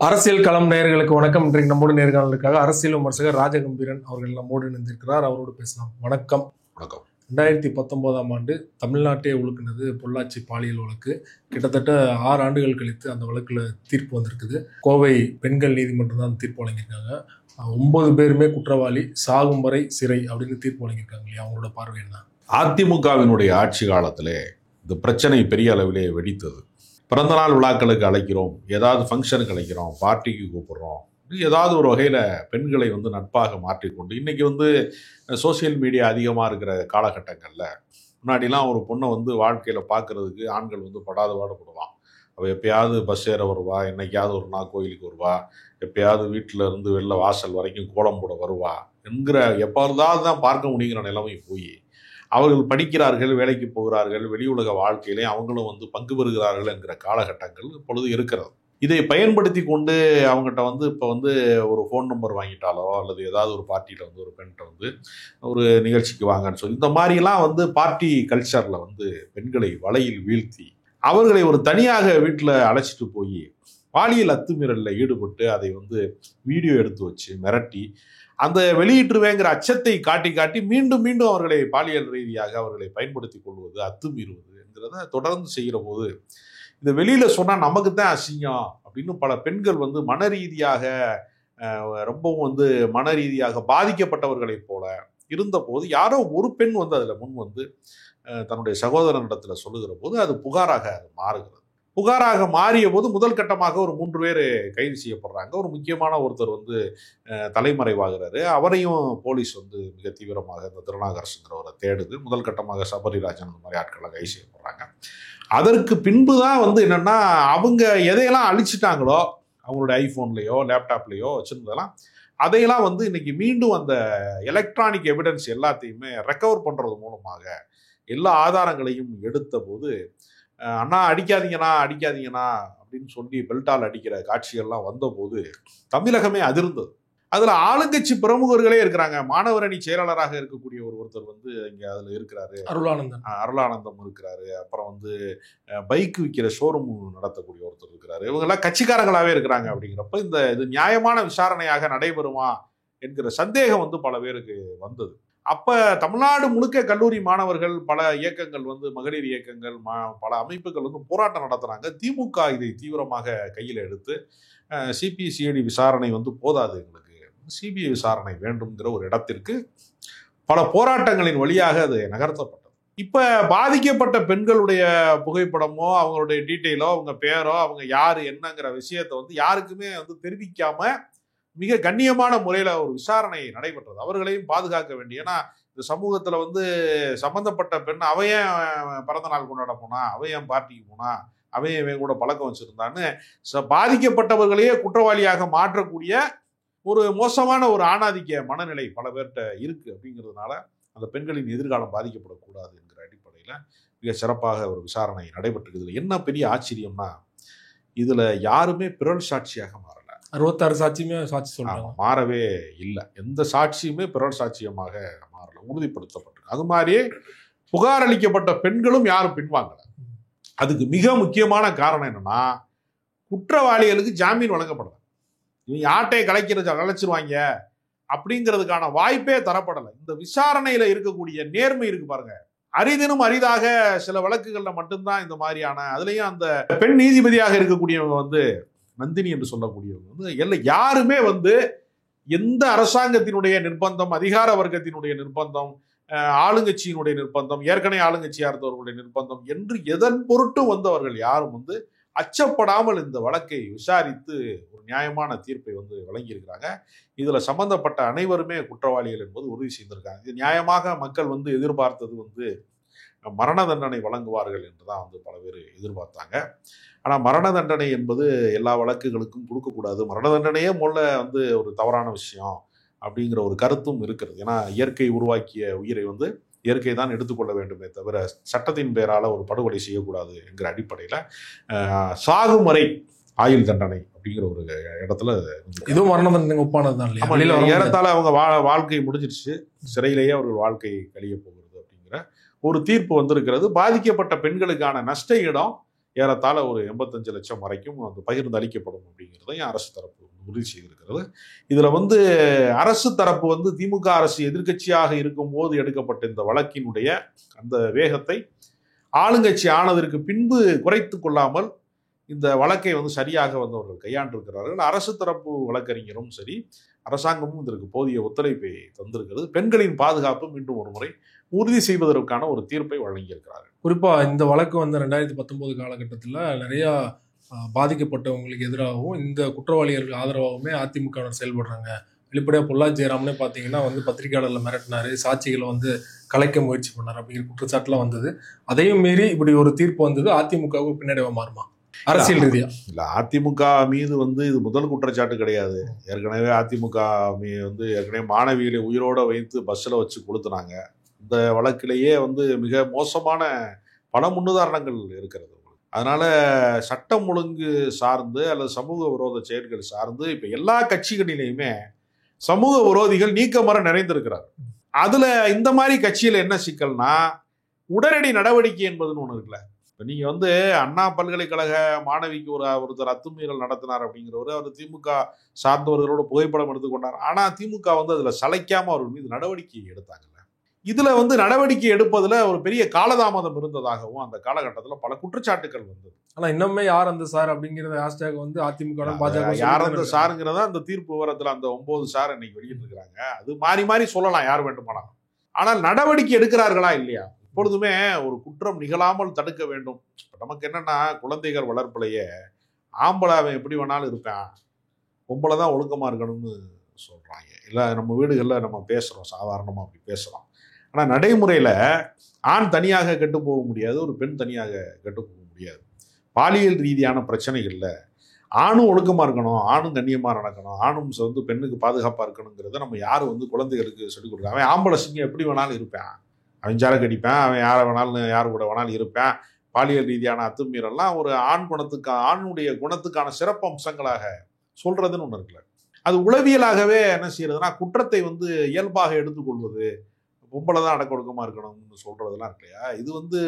அரசியல் களம் நேயர்களுக்கு வணக்கம். இன்றைக்கு நம்மோடு நேர்காணலுக்காக அரசியல் விமர்சகர் ராஜகம்பீரன் அவர்கள் நம்மோடு இணைந்திருக்கிறார். அவரோடு பேசலாம். வணக்கம். வணக்கம். 2019ஆம் ஆண்டு தமிழ்நாட்டே உழுக்கினது பொள்ளாச்சி பாலியல் வழக்கு. கிட்டத்தட்ட 6 ஆண்டுகள் கழித்து அந்த வழக்குல தீர்ப்பு வந்திருக்குது. கோவை பெண்கள் நீதிமன்றம் தான் தீர்ப்பு வழங்கியிருக்காங்க. 9 பேருமே குற்றவாளி, சாகும் வரை சிறை அப்படின்னு தீர்ப்பு வழங்கியிருக்காங்க இல்லையா? அவங்களோட பார்வை என்ன? அதிமுகவினுடைய ஆட்சி காலத்திலே இந்த பிரச்சனை பெரிய அளவிலே வெடித்தது. பிறந்தநாள் விழாக்களுக்கு அழைக்கிறோம், ஏதாவது ஃபங்க்ஷனுக்கு அழைக்கிறோம், பார்ட்டிக்கு கூப்பிடுறோம், ஏதாவது ஒரு வகையில் பெண்களை நட்பாக மாற்றிக்கொண்டு இன்றைக்கி சோசியல் மீடியா அதிகமாக இருக்கிற காலகட்டங்களில் முன்னாடிலாம் ஒரு பொண்ணை வாழ்க்கையில் பார்க்குறதுக்கு ஆண்கள் படாத பாடுபடுவான். அவள் எப்பயாவது பஸ் ஏற வருவா, என்னைக்காவது ஒரு நாள் கோயிலுக்கு வருவா, எப்பயாவது வீட்டில் இருந்து வெளில வாசல் வரைக்கும் கோலம் போட வருவா என்கிற எப்போதாவது தான் பார்க்க முடியுங்கிற நிலைமை போய் அவர்கள் படிக்கிறார்கள், வேலைக்கு போகிறார்கள், வெளி உலக வாழ்க்கையிலே அவங்களும் பங்கு பெறுகிறார்கள் என்கிற காலகட்டங்கள் இப்பொழுது இருக்கிறது. இதை பயன்படுத்தி கொண்டு அவங்ககிட்ட இப்போ ஒரு ஃபோன் நம்பர் வாங்கிட்டாலோ அல்லது ஏதாவது ஒரு பார்ட்டியில் ஒரு பெண்கிட்ட ஒரு நிகழ்ச்சிக்கு வாங்கன்னு சொல்லி இந்த மாதிரிலாம் பார்ட்டி கல்ச்சரில் பெண்களை வலையில் வீழ்த்தி அவர்களை ஒரு தனியாக வீட்டில் அழைச்சிட்டு போய் பாலியல் அத்துமீறலில் ஈடுபட்டு அதை வீடியோ எடுத்து வச்சு மிரட்டி அந்த வெளியிட்டுருவேங்கிற அச்சத்தை காட்டி காட்டி மீண்டும் மீண்டும் அவர்களை பாலியல் ரீதியாக அவர்களை பயன்படுத்தி கொள்வது, அத்துமீறுவது என்கிறத தொடர்ந்து செய்கிற போது இந்த வெளியில் சொன்னால் நமக்கு தான் அசிங்கம் அப்படின்னு பல பெண்கள் மன ரீதியாக ரொம்பவும் மன ரீதியாக பாதிக்கப்பட்டவர்களைப் போல இருந்தபோது யாரோ ஒரு பெண் அதில் முன் தன்னுடைய சகோதரனிடத்தில் சொல்லுகிற போது அது புகாராக அது மாறுகிறது. புகாராக மாறிய போது முதல் கட்டமாக ஒரு 3 பேர் கைது செய்யப்படுறாங்க. ஒரு முக்கியமான ஒருத்தர் தலைமறைவாகிறாரு. அவரையும் போலீஸ் மிக தீவிரமாக இந்த திருநாகரசுங்கிறவரை தேடுது. முதல் கட்டமாக சபரிராஜன் இந்த மாதிரி ஆட்களை கைது செய்யப்படுறாங்க. அதற்கு பின்பு தான் என்னென்னா அவங்க எதையெல்லாம் அழிச்சிட்டாங்களோ அவங்களுடைய ஐஃபோன்லேயோ லேப்டாப்லேயோ வச்சுருந்ததெல்லாம் அதையெல்லாம் இன்னைக்கு மீண்டும் அந்த எலக்ட்ரானிக் எவிடன்ஸ் எல்லாத்தையுமே ரெக்கவர் பண்ணுறது மூலமாக எல்லா ஆதாரங்களையும் எடுத்த போது அண்ணா அடிக்காதீங்கண்ணா அடிக்காதீங்கண்ணா அப்படின்னு சொல்லி பெல்ட்டால் அடிக்கிற காட்சிகள்லாம் வந்தபோது தமிழகமே அதிர்ந்தது. அதில் ஆளுங்கட்சி பிரமுகர்களே இருக்கிறாங்க. மாணவரணி செயலாளராக இருக்கக்கூடிய ஒருத்தர் இங்கே அதில் இருக்கிறாரு, அருளானந்தம் இருக்கிறாரு. அப்புறம் பைக் விற்கிற ஷோரூம் நடத்தக்கூடிய ஒருத்தர் இருக்கிறாரு. இவங்கெல்லாம் கட்சிக்காரங்களாகவே இருக்கிறாங்க. அப்படிங்கிறப்ப இது நியாயமான விசாரணையாக நடைபெறுமா என்கிற சந்தேகம் பல பேருக்கு வந்தது. அப்போ தமிழ்நாடு முழுக்க கல்லூரி மாணவர்கள், பல இயக்கங்கள் மகளிர் இயக்கங்கள், பல அமைப்புகள் போராட்டம் நடத்துகிறாங்க. திமுக இதை தீவிரமாக கையில் எடுத்து சிபிசிஐடி விசாரணை போதாது, எங்களுக்கு சிபிஐ விசாரணை வேண்டும்ங்கிற ஒரு இடத்திற்கு பல போராட்டங்களின் வழியாக அது நகர்த்தப்பட்டது. இப்போ பாதிக்கப்பட்ட பெண்களுடைய புகைப்படமோ அவங்களுடைய டீட்டெயிலோ அவங்க பேரோ அவங்க யார் என்னங்கிற விஷயத்தை யாருக்குமே தெரிவிக்காம மிக கண்ணியமான முறையில் ஒரு விசாரணை நடைபெற்றது. அவர்களையும் பாதுகாக்க வேண்டிய, ஏன்னா இந்த சமூகத்தில் சம்பந்தப்பட்ட பெண் அவையன் பிறந்த நாள் கொண்டாட போனா, அவையன் பார்ட்டிக்கு போனா, அவையன் கூட பழக்கம் வச்சிருந்தான்னு பாதிக்கப்பட்டவர்களையே குற்றவாளியாக மாற்றக்கூடிய ஒரு மோசமான ஒரு ஆணாதிக்க மனநிலை பல பேர்கிட்ட இருக்கு. அப்படிங்கிறதுனால அந்த பெண்களின் எதிர்காலம் பாதிக்கப்படக்கூடாது என்கிற அடிப்படையில் மிக சிறப்பாக ஒரு விசாரணை நடைபெற்றிருக்குது. என்ன பெரிய ஆச்சரியம்னா இதுல யாருமே பிறல் சாட்சியாக மாறல. 66 சாட்சியுமே சாட்சி சொல்றாங்க. மாறவே இல்லை. எந்த சாட்சியுமே பிறர் சாட்சியமாக மாறல, உறுதிப்படுத்தப்பட்டிருக்கு. அது மாதிரியே புகார் அளிக்கப்பட்ட பெண்களும் யாரும் பின்வாங்கல. அதுக்கு மிக முக்கியமான காரணம் என்னன்னா குற்றவாளிகளுக்கு ஜாமீன் வழங்கப்படல. இவங்க ஆட்டையை கலைச்சிருவாங்க அப்படிங்கிறதுக்கான வாய்ப்பே தரப்படலை. இந்த விசாரணையில இருக்கக்கூடிய நேர்மை இருக்கு பாருங்க, அரிதினும் அரிதாக சில வழக்குகள்ல மட்டும்தான் இந்த மாதிரியான, அதுலயும் அந்த பெண் நீதிபதியாக இருக்கக்கூடியவங்க நந்தினி என்று சொல்லக்கூடியவங்க எல்லாம் யாருமே எந்த அரசாங்கத்தினுடைய நிர்பந்தம், அதிகார வர்க்கத்தினுடைய நிர்பந்தம், ஆளுங்கட்சியினுடைய நிர்பந்தம், ஏற்கனவே ஆளுங்கட்சியா இருந்தவர்களுடைய நிர்பந்தம் என்று எதன் பொருட்டும் அவர்கள் யாரும் அச்சப்படாமல் இந்த வழக்கை விசாரித்து ஒரு நியாயமான தீர்ப்பை வழங்கியிருக்கிறாங்க. இதுல சம்பந்தப்பட்ட அனைவருமே குற்றவாளிகள் என்பது உறுதி செய்திருக்காங்க. இது நியாயமாக மக்கள் எதிர்பார்த்தது மரண தண்டனை வழங்குவார்கள் என்றுதான் பல பேர் எதிர்பார்த்தாங்க. ஆனால் மரண தண்டனை என்பது எல்லா வழக்குகளுக்கும் கொடுக்கக்கூடாது, மரண தண்டனையே முதல்ல ஒரு தவறான விஷயம் அப்படிங்கிற ஒரு கருத்தும் இருக்கிறது. ஏன்னா இயற்கை உருவாக்கிய உயிரை இயற்கை தான் எடுத்துக்கொள்ள வேண்டுமே தவிர சட்டத்தின் பெயரால் ஒரு படுகொலை செய்யக்கூடாது என்கிற அடிப்படையில் சாகும் வரை ஆயுள் தண்டனை அப்படிங்கிற ஒரு இடத்துல இதுவும் மரண தண்டனை ஒப்பானது தான். ஏறத்தாழ அவங்க வாழ்க்கை முடிஞ்சிருச்சு, சிறையிலேயே அவர்கள் வாழ்க்கை கழிய போகிறது அப்படிங்கிற ஒரு தீர்ப்பு வந்திருக்கிறது. பாதிக்கப்பட்ட பெண்களுக்கான நஷ்ட ஈடம் ஏறத்தாழ ஒரு 85 லட்சம் வரைக்கும் அது பகிர்ந்து அளிக்கப்படும் அப்படிங்கிறதையும் அரசு தரப்பு உறுதி செய்திருக்கிறது. இதில் வந்து அரசு தரப்பு வந்து திமுக அரசு எதிர்க்கட்சியாக இருக்கும்போது எடுக்கப்பட்ட இந்த வழக்கினுடைய அந்த வேகத்தை ஆளுங்கட்சி ஆனதற்கு பின்பு குறைத்து கொள்ளாமல் இந்த வழக்கை வந்து சரியாக வந்து அவர்கள் கையாண்டிருக்கிறார்கள். அரசு தரப்பு வழக்கறிஞரும் சரி, அரசாங்கமும் இதற்கு போதிய ஒத்துழைப்பை தந்திருக்கிறது. பெண்களின் பாதுகாப்பு மீண்டும் ஒரு முறை உறுதி செய்வதற்கான ஒரு தீர்ப்பை வழங்கியிருக்கிறார்கள். குறிப்பா இந்த வழக்கு வந்து 2019 காலகட்டத்தில் நிறைய பாதிக்கப்பட்டவங்களுக்கு எதிராகவும் இந்த குற்றவாளிகளுக்கு ஆதரவாகவுமே அதிமுகவினர் செயல்படுறாங்க. வெளிப்படையா பொள்ளாச்சி ஜெயராமனே பார்த்தீங்கன்னா வந்து பத்திரிகையாளர்களை மிரட்டினாரு, சாட்சிகளை வந்து கலைக்க முயற்சி பண்ணார் அப்படிங்கிற குற்றச்சாட்டுலாம் வந்தது. அதையும் மீறி இப்படி ஒரு தீர்ப்பு வந்தது. அதிமுகவுக்கு பின்னடைவா மாறுமா அரசியல் ரீதியா? இல்ல, அதிமுக மீது வந்து இது முதல் குற்றச்சாட்டு கிடையாது. ஏற்கனவே அதிமுக வந்து ஏற்கனவே மாணவிகளை உயிரோட வைத்து பஸ்ஸில் வச்சு கொளுத்துனாங்க. இந்த வழக்கிலேயே வந்து மிக மோசமான பல முன்னுதாரணங்கள் இருக்கிறது. அதனால சட்டம் ஒழுங்கு சார்ந்து அல்லது சமூக விரோத செயல்கள் சார்ந்து இப்ப எல்லா கட்சிகளிலையுமே சமூக விரோதிகள் நீக்கமர நிறைந்திருக்கிறார். அதுல இந்த மாதிரி கட்சியில என்ன சிக்கல்னா, உடனடி நடவடிக்கை என்பதுன்னு ஒண்ணு இருக்குல்ல. இப்போ நீங்கள் வந்து அண்ணா பல்கலைக்கழக மாணவிக்கு ஒருத்தர் அத்துமீறல் நடத்தினார் அப்படிங்கிறவர் அவர் திமுக சார்ந்தவர்களோட புகைப்படம் எடுத்துக்கொண்டார். ஆனால் திமுக வந்து அதில் சளைக்காமல் அவர் மீது நடவடிக்கை எடுத்தாங்கல்ல. இதில் வந்து நடவடிக்கை எடுப்பதில் ஒரு பெரிய காலதாமதம் இருந்ததாகவும் அந்த காலகட்டத்தில் பல குற்றச்சாட்டுகள் வந்தது. ஆனால் இன்னுமே யார் அந்த சார் அப்படிங்கிறத ஹேஷ்டேக் வந்து அதிமுக பாஜக யார் அந்த சாருங்கிறத அந்த தீர்ப்பு விவரத்தில் அந்த 9 சார் இன்னைக்கு வெளியிட்டிருக்கிறாங்க. அது மாறி மாறி சொல்லலாம் யார் வேண்டுமானாலும். ஆனால் நடவடிக்கை எடுக்கிறார்களா இல்லையா? எப்பொழுதுமே ஒரு குற்றம் நிகழாமல் தடுக்க வேண்டும். நமக்கு என்னன்னா, குழந்தைகள் வளர்ப்பிலேயே ஆம்பளை அவன் எப்படி வேணாலும் இருப்பான், பொம்பளை தான் ஒழுக்கமாக இருக்கணும்னு சொல்கிறாங்க. இல்லை, நம்ம வீடுகளில் நம்ம பேசுகிறோம், சாதாரணமாக அப்படி பேசுகிறோம். ஆனால் நடைமுறையில் ஆண் தனியாக கெட்டு போக முடியாது, ஒரு பெண் தனியாக கெட்டு போக முடியாது. பாலியல் ரீதியான பிரச்சனைகளில் ஆணும் ஒழுக்கமாக இருக்கணும், ஆணும் கண்ணியமாக நடக்கணும், ஆணும் வந்து பெண்ணுக்கு பாதுகாப்பாக இருக்கணுங்கிறத நம்ம யாரும் வந்து குழந்தைகளுக்கு சொல்லிக் கொடுக்குறாங்க. அவன் ஆம்பளை சிங்கம் எப்படி வேணாலும் இருப்பான், அவன் ஜால கடிப்பேன், அவன் யாரை வேணாலும் யார் கூட வேணாலும் இருப்பேன், பாலியல் ரீதியான அத்துமீறல்லாம் ஒரு ஆணுடைய குணத்துக்கான சிறப்பு அம்சங்களாக சொல்றதுன்னு ஒன்று இருக்குல்ல. அது உளவியலாகவே என்ன செய்யறதுன்னா, குற்றத்தை வந்து இயல்பாக எடுத்துக்கொள்வது, பொம்பளை தான் அடக்க ஒடுக்கமாக இருக்கணும்னு சொல்றதெல்லாம் இருக்கு இல்லையா. இது வந்து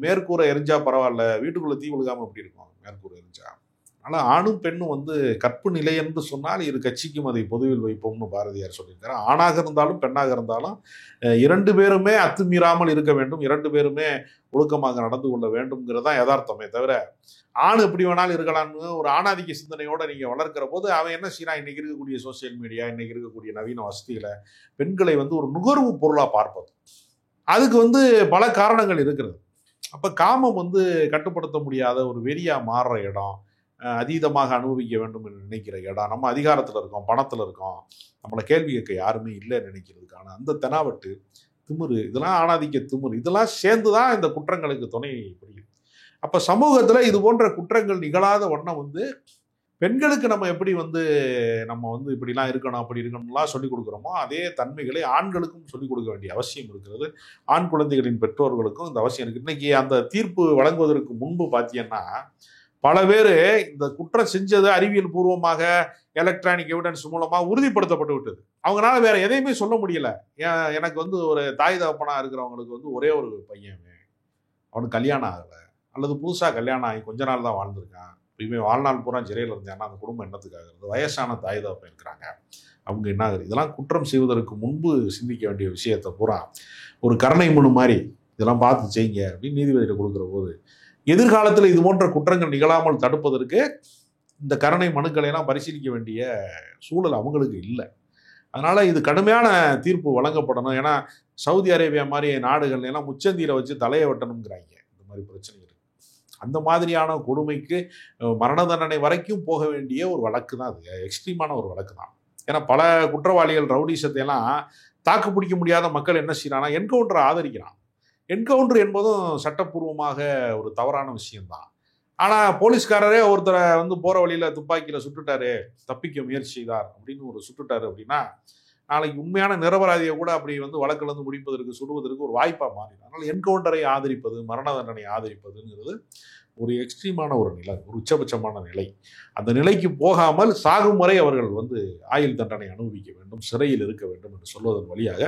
மேற்கூரை எரிஞ்சா பரவாயில்ல, வீட்டுக்குள்ள தீ விழுகாம எப்படி இருக்கும் மேற்கூரை எரிஞ்சா. ஆனால் ஆணும் பெண்ணும் வந்து கற்பு நிலை என்று சொன்னால் இரு கட்சிக்கும் அதை பொதுவில் வைப்போம்னு பாரதியார் சொல்லியிருக்காரு. ஆணாக இருந்தாலும் பெண்ணாக இருந்தாலும் 2 பேருமே அத்துமீறாமல் இருக்க வேண்டும், 2 பேருமே ஒழுக்கமாக நடந்து கொள்ள வேண்டும்ங்கிறதான் யதார்த்தமே தவிர, ஆண் எப்படி வேணாலும் இருக்கலாம்னு ஒரு ஆணாதிக்க சிந்தனையோட நீங்கள் வளர்க்கிற போது அவன் என்ன செய்யறான், இன்னைக்கு இருக்கக்கூடிய சோசியல் மீடியா, இன்னைக்கு இருக்கக்கூடிய நவீன வசதிகளை பெண்களை வந்து ஒரு நுகர்வு பொருளாக பார்ப்பது. அதுக்கு வந்து பல காரணங்கள் இருக்கிறது. அப்போ காமம் வந்து கட்டுப்படுத்த முடியாத ஒரு வெறியா மாறுற இடம், அதீதமாக அனுபவிக்க வேண்டும் என்று நினைக்கிற இடம், நம்ம அதிகாரத்தில் இருக்கோம், பணத்தில் இருக்கோம், நம்மளை கேள்வி கேட்க யாருமே இல்லைன்னு நினைக்கிறதுக்கான அந்த தெனாவட்டு, திமிரு, இதெல்லாம் ஆணாதிக்க திமிரு, இதெல்லாம் சேர்ந்து தான் இந்த குற்றங்களுக்கு துணை புரியுது. அப்போ சமூகத்தில் இது போன்ற குற்றங்கள் நிகழாத வண்ணம் வந்து பெண்களுக்கு நம்ம எப்படி வந்து இப்படிலாம் இருக்கணும் அப்படி இருக்கணும்லாம் சொல்லிக் கொடுக்குறோமோ அதே தன்மைகளை ஆண்களுக்கும் சொல்லிக் கொடுக்க வேண்டிய அவசியம் இருக்கிறது. ஆண் குழந்தைகளின் பெற்றோர்களுக்கும் இந்த அவசியம் இருக்குது. இன்னைக்கு அந்த தீர்ப்பு வழங்குவதற்கு முன்பு பார்த்தீங்கன்னா பல பேர் இந்த குற்றம் செஞ்சது அறிவியல் பூர்வமாக எலக்ட்ரானிக் எவிடன்ஸ் மூலமாக உறுதிப்படுத்தப்பட்டு விட்டது. அவங்களால வேற எதையுமே சொல்ல முடியல. எனக்கு வந்து ஒரு தாய் தகப்பனா இருக்கிறவங்களுக்கு வந்து ஒரே ஒரு பையன், அவனுக்கு கல்யாணம் ஆகலை, அல்லது புதுசாக கல்யாணம் ஆகி கொஞ்ச நாள் தான் வாழ்ந்திருக்கான், இப்போயுமே வாழ்நாள் பூரா சிறையில் இருந்தாங்கன்னா அந்த குடும்பம் என்னத்துக்காகிறது, வயசான தாய் தகப்பன் இருக்கிறாங்க, அவங்க என்ன ஆகுது. இதெல்லாம் குற்றம் செய்வதற்கு முன்பு சிந்திக்க வேண்டிய விஷயத்தை பூரா ஒரு கருணை மனு மாதிரி இதெல்லாம் பார்த்து செய்யுங்க அப்படின்னு நீதிபதியில் கொடுக்குற போது எதிர்காலத்தில் இது போன்ற குற்றங்கள் நிகழாமல் தடுப்பதற்கு இந்த கருணை மனுக்களை எல்லாம் பரிசீலிக்க வேண்டிய சூழல் அவங்களுக்கு இல்லை. அதனால இது கடுமையான தீர்ப்பு வழங்கப்படணும். ஏன்னா சவுதி அரேபியா மாதிரி நாடுகள் எல்லாம் முச்சந்தியில வச்சு தலையை வெட்டணுங்கிறாங்க. இந்த மாதிரி பிரச்சனை இருக்கு. அந்த மாதிரியான கொடுமைக்கு மரண தண்டனை வரைக்கும் போக வேண்டிய ஒரு வழக்கு தான் அது. எக்ஸ்ட்ரீமான ஒரு வழக்கு தான். ஏன்னா பல குற்றவாளிகள் ரவுடிசத்தை எல்லாம் தாக்கு பிடிக்க முடியாத மக்கள் என்ன செய்யறாங்கன்னா என்கவுண்டரை ஆதரிக்கிறான். என்கவுண்டர் என்பதும் சட்டப்பூர்வமாக ஒரு தவறான விஷயம்தான். ஆனால் போலீஸ்காரரே ஒருத்தரை வந்து போகிற வழியில் துப்பாக்கியில் சுட்டுட்டாரு, தப்பிக்க முயற்சி செய்தார் அப்படின்னு ஒரு சுட்டுட்டாரு அப்படின்னா நாளைக்கு உண்மையான நிரபராதியை கூட அப்படி வந்து வழக்கிலிருந்து முடிப்பதற்கு சுடுவதற்கு ஒரு வாய்ப்பாக மாறிடும். அதனால் என்கவுண்டரை ஆதரிப்பது, மரண தண்டனை ஆதரிப்பதுங்கிறது ஒரு எக்ஸ்ட்ரீமான ஒரு நிலை, ஒரு உச்சபட்சமான நிலை. அந்த நிலைக்கு போகாமல் சாகும் வரை அவர்கள் வந்து ஆயுள் தண்டனை அனுபவிக்க வேண்டும், சிறையில் இருக்க வேண்டும் என்று சொல்வதன் வழியாக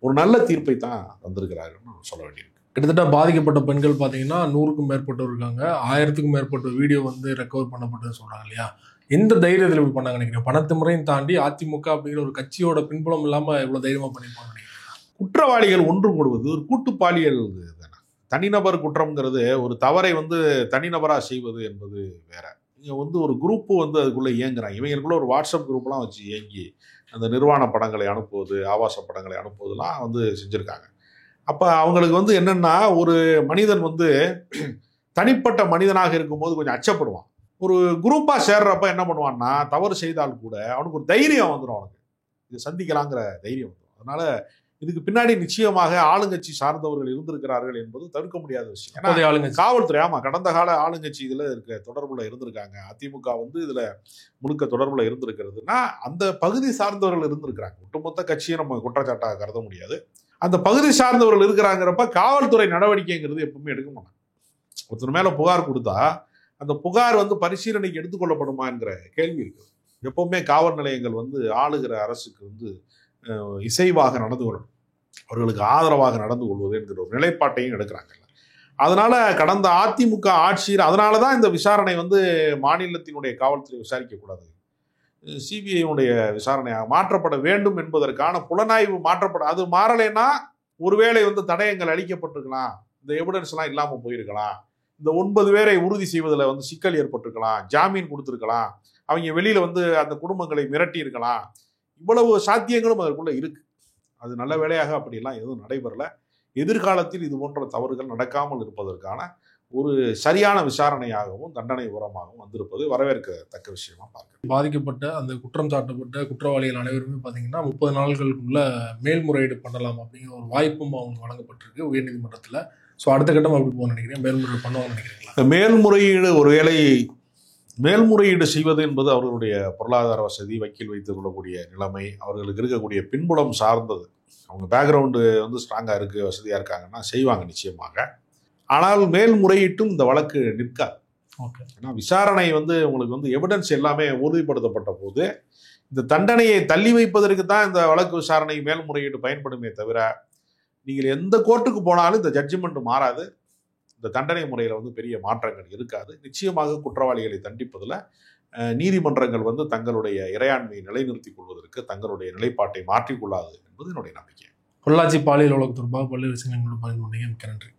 ஒரு நல்ல தீர்ப்பை தான் தந்திருக்கிறார்கள் சொல்ல வேண்டியிருக்கு. கிட்டத்தட்ட பாதிக்கப்பட்ட பெண்கள் பார்த்தீங்கன்னா 100க்கும் மேற்பட்டோர் இருக்காங்க. 1000க்கும் மேற்பட்ட வீடியோ வந்து ரெக்கவர் பண்ணப்பட்டதுன்னு சொல்றாங்க இல்லையா? எந்த தைரியத்தில் இப்படி பண்ணாங்க நினைக்கிறீங்க? பணத்திமுறையும் தாண்டி அதிமுக அப்படிங்கிற ஒரு கட்சியோட பின்புலம் இல்லாம எவ்வளவு தைரியமா பண்ணிருப்பாங்க நினைக்கிறீங்க? குற்றவாளிகள் ஒன்று கூடுவது ஒரு கூட்டு பாலியல் தானே. தனிநபர் குற்றம்ங்கிறது ஒரு தவறை வந்து தனிநபராக செய்வது என்பது வேற. இங்கே வந்து ஒரு குரூப்பு வந்து அதுக்குள்ளே இயங்குறாங்க. இவங்களுக்குள்ள ஒரு வாட்ஸ்அப் குரூப்லாம் வச்சு இயங்கி அந்த நிர்வாண படங்களை அனுப்புவது, ஆபாச படங்களை அனுப்புவதெல்லாம் வந்து செஞ்சுருக்காங்க. அப்போ அவங்களுக்கு வந்து என்னென்னா, ஒரு மனிதன் வந்து தனிப்பட்ட மனிதனாக இருக்கும்போது கொஞ்சம் அச்சப்படுவான். ஒரு குரூப்பாக சேர்றப்ப என்ன பண்ணுவான்னா, தவறு செய்தால் கூட அவனுக்கு ஒரு தைரியம் வந்துடும். அவனுக்கு இது சந்திக்கலாங்கிற தைரியம் வந்துடும். அதனால இதுக்கு பின்னாடி நிச்சயமாக ஆளுங்கட்சி சார்ந்தவர்கள் இருந்திருக்கிறார்கள் என்பது தவிர்க்க முடியாத விஷயம். காவல்துறை கடந்த கால ஆளுங்கட்சி இதுல இருக்க தொடர்புல இருந்திருக்காங்க. அதிமுக வந்து இதுல முழுக்க தொடர்புல இருந்திருக்கிறதுனா அந்த பகுதி சார்ந்தவர்கள் இருந்திருக்கிறாங்க. ஒட்டுமொத்த கட்சியை நம்ம குற்றச்சாட்டாக கருத முடியாது. அந்த பகுதி சார்ந்தவர்கள் இருக்கிறாங்கிறப்ப காவல்துறை நடவடிக்கைங்கிறது எப்பவுமே எடுக்க மாட்டாங்க. ஒருத்தர் மேல புகார் கொடுத்தா அந்த புகார் வந்து பரிசீலனைக்கு எடுத்துக்கொள்ளப்படுமா என்கிற கேள்வி இருக்கு. எப்பவுமே காவல் நிலையங்கள் வந்து ஆளுகிற அரசுக்கு வந்து இசைவாக நடந்து கொள்ளணும், அவர்களுக்கு ஆதரவாக நடந்து கொள்வது என்கிற ஒரு நிலைப்பாட்டையும் எடுக்கிறாங்கல்ல. அதனால கடந்த அதிமுக ஆட்சியில் அதனால தான் இந்த விசாரணை வந்து மாநிலத்தினுடைய காவல்துறை விசாரிக்கக்கூடாது, சிபிஐனுடைய விசாரணையாக மாற்றப்பட வேண்டும் என்பதற்கான புலனாய்வு அது மாறலைன்னா ஒருவேளை வந்து தடயங்கள் அளிக்கப்பட்டிருக்கலாம், இந்த எவிடன்ஸ்லாம் இல்லாமல் போயிருக்கலாம், இந்த 9 பேரை உறுதி செய்வதில் வந்து சிக்கல் ஏற்பட்டிருக்கலாம், ஜாமீன் கொடுத்துருக்கலாம், அவங்க வெளியில் வந்து அந்த குடும்பங்களை மிரட்டி இருக்கலாம். இவ்வளவு சாத்தியங்களும் அதற்குள்ள இருக்கு. அது நல்ல வேளையாக அப்படியெல்லாம் எதுவும் நடைபெறல. எதிர்காலத்தில் இது போன்ற தவறுகள் நடக்காமல் இருப்பதற்கான ஒரு சரியான விசாரணையாகவும் தண்டனை உரமாகவும் வந்திருப்பது வரவேற்கத்தக்க விஷயமா பார்க்க. பாதிக்கப்பட்ட அந்த குற்றம் சாட்டப்பட்ட குற்றவாளிகள் அனைவருமே பார்த்தீங்கன்னா 30 நாட்களுக்குள்ள மேல்முறையீடு பண்ணலாம் அப்படிங்கிற ஒரு வாய்ப்பும் அவங்களுக்கு வழங்கப்பட்டிருக்கு உயர்நீதிமன்றத்தில். ஸோ அடுத்த கட்டம் அப்படி போக நினைக்கிறேன், மேல்முறையீடு பண்ணுவாங்க நினைக்கிறீங்களா? மேல்முறையீடு ஒருவேளை மேல்முறையீடு செய்வது என்பது அவர்களுடைய பொருளாதார வசதி, வக்கீல் வைத்துக் கொள்ளக்கூடிய நிலைமை, அவர்களுக்கு இருக்கக்கூடிய பின்புலம் சார்ந்தது. அவங்க பேக்ரவுண்டு வந்து ஸ்ட்ராங்காக இருக்குது, வசதியாக இருக்காங்கன்னா செய்வாங்க நிச்சயமாக. ஆனால் மேல்முறையீட்டும் இந்த வழக்கு நிற்காது. ஓகே, ஏன்னா விசாரணை வந்து உங்களுக்கு வந்து எவிடன்ஸ் எல்லாமே உறுதிப்படுத்தப்பட்ட போது இந்த தண்டனையை தள்ளி வைப்பதற்கு தான் இந்த வழக்கு விசாரணை மேல்முறையீடு பயன்படுமே தவிர நீங்கள் எந்த கோர்ட்டுக்கு போனாலும் இந்த ஜட்ஜ்மெண்ட் மாறாது. இந்த தண்டனை முறையில் வந்து பெரிய மாற்றங்கள் இருக்காது. நிச்சயமாக குற்றவாளிகளை தண்டிப்பதில் நீதிமன்றங்கள் வந்து தங்களுடைய இறையாண்மையை நிலைநிறுத்திக் கொள்வதற்கு தங்களுடைய நிலைப்பாட்டை மாற்றிக்கொள்ளாது என்பது என்னுடைய நம்பிக்கை. பொள்ளாச்சி பாலியல் வழக்கு தொடர்பாக பல்வேறு விஷயங்களோட பகிர்ந்து கொண்டீங்க. மிக்க நன்றி.